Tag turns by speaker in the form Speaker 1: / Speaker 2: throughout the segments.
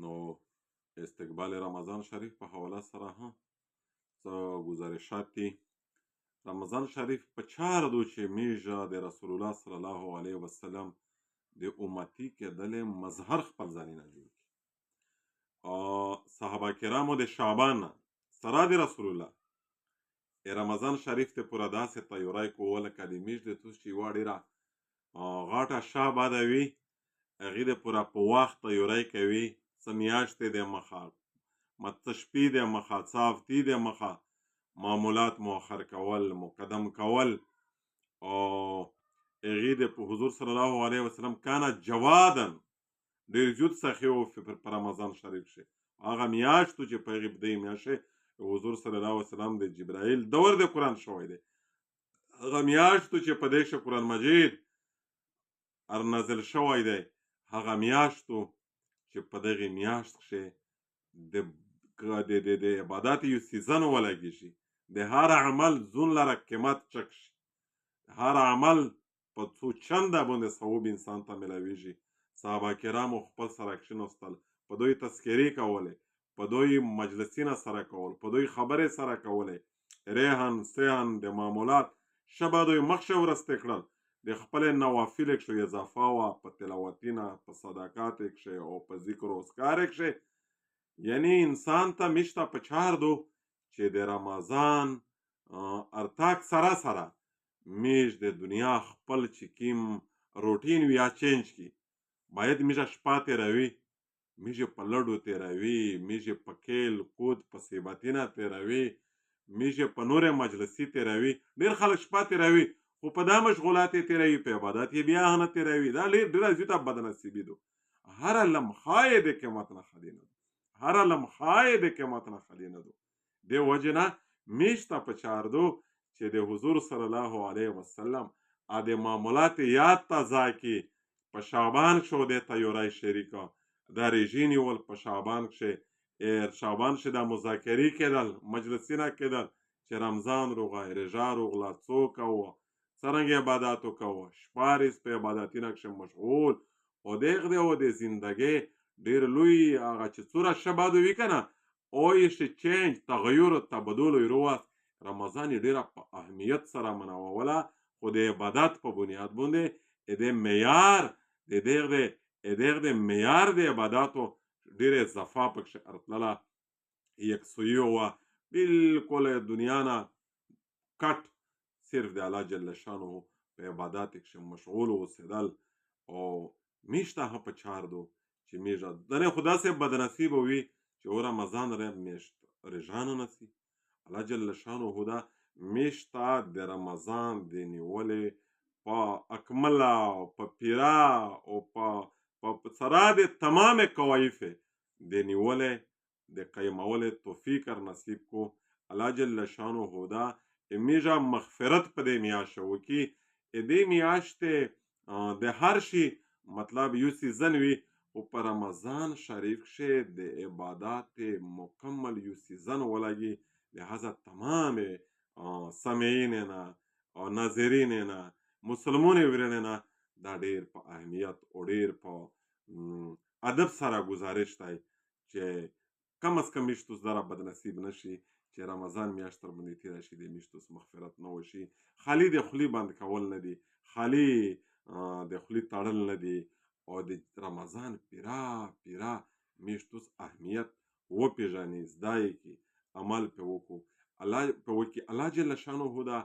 Speaker 1: نو استقبال رمضان شریف په حواله سره هم څه گزارشات دي. رمضان شریف په چاره دو چې میږه د رسول الله صلی الله علیه وسلم د امتی کېدلې مظهر خپل ځانونه جوړ کړي. صحابه کرامو د شعبان نه سره د رسول الله رمضان شریف ته پوره داسې تیاری کوو لکه د میږ د توس چې یوه ډېره غټه شاباده وي، هغې د پوره په وخت تیاری کوي. څه میاشتې د مخه، څه شپې د مخه، څه هفتې د مخه معمولات مؤخر کول، مقدم کول. او هغې د حضور صلی الله علیه وسلم کانه جوادا ډېر زیات سخي و په رمضان شریف کښې. هغه میاشتو چې په هغې په دې میاشتې حضور صلی الله علیه وسلم د جبرائیل دور د قرآن شوی دی. هغه میاشتو چې په دې کښې قرآن مجید نازل شوی دی، هغه میاشتو چې په دغې میاشت کښې د عبادت یو سیزن ولګېږي، د هر عمل زون لره قیمت چک شي، هر عمل په څو چنده باندې ثواب انسان ته ملاویږي. صحابه کرامو خپل سره کښېناستل، په دوی تذکرې کولې، په دوی مجلسونه سره کول، په دوی خبرې سره کولې، ریحان سیحان د معمولات شبه دوی مخشه ورسته کړل. د خپل نوافل کښې اضافه وه په تلاوتونه، په صدقات کښې او په ذکر و اذکار کښې. یعنی انسان ته میشته په چار دو چې د رمضان ارتاک سره سره میش د دنیا خپل چې کوم روټین وي یا چینج کړي. باید میشه شپه تېروي، میشه په لډو تېروي، میشه په کیل کود په صیبتونه تېروي، میشه په نورې مجلسي تېروي. ډېر خلک شپه تېروي خو په دا مشغولات یې تېروي، په عبادت یې بیا نه تېروي. دا ډېره زیاته بدنصیبي ده. هره لمحه یې د قیمت نه خالي نه ده، هره لمحه یې د قیمت نه خالي نه ده. دې وجې نه میشته په چار دو چې د حضور صلی الله علیه وسلم د معمولات یاد تازه کړي. په شعبان کښې د تیاری شریکه دا ریژې نیول، په شعبان کښې دا مذاکرې کېدل، مجلسونه کېدل چې رمضان روغه، رژه روغله، څو کوه، څرنګه عبادت وکوه، شپاړس په عبادتونه کښې مشغول. او د زندګۍ ډېر لوی هغه چې څومره شبه وي که نه، او یې چینج تغیر و تبدل روست. رمضان یې ډېره په اهمیت سره منووله، خو د عبادت په بنیاد باندې د معیار د معیار د عباداتو ډېره اضافه پکښې ارتلله، یکسویي وه. بلکل دنیا نه کټ صرف د الله جل شانه په عبادت کښې مشغول اوسېدل. او میشته هم په چار دو چې میږه دنې خو داسې بدنصیبه وي چې و رمضان میشت رژه نه نسي. الله جل شانه دا میشته د رمضان د نیولې په اکمله او په پیره او په سره د تمام کوایف د نیولې د قیمولې توفیق نصیب کو. الله جل شانه دا میږه مغفرت په دې میاشته وکړي. دې میاشتې د هر شي مطلب یو سیزن وي، خو په رمضان شریف کښې د عبادت مکمل یو سیزن ولګي. لہذا تمام سامعین نه او ناظرین نه مسلمون ورنه نه دا ډېر په اهمیت او ډېر په ادب سره گزارش دی چې کم از کم میشتو زره بدنصیب نشي چې رمضان میاشت تر باندې تېره شي، د میشتو مغفرت نه وشي. خالي د خولې بند کول نه دي، خالي د خولې تړل نه دي. او د رمضان پیره میشتو اهمیت وپېژني، زده یې کړي، عمل پې وکړو، الله جل شانه دا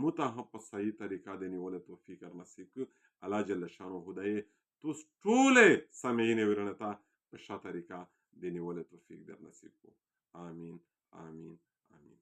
Speaker 1: موته هم په صحیح طریقه د نیولې توفیق نصیب کړي. الله جل شانه دا یې توس ټولې سامعین ورنه ته په ښه طریقه د نیولې توفیق در نصیب کړو. آمین آمین آمین.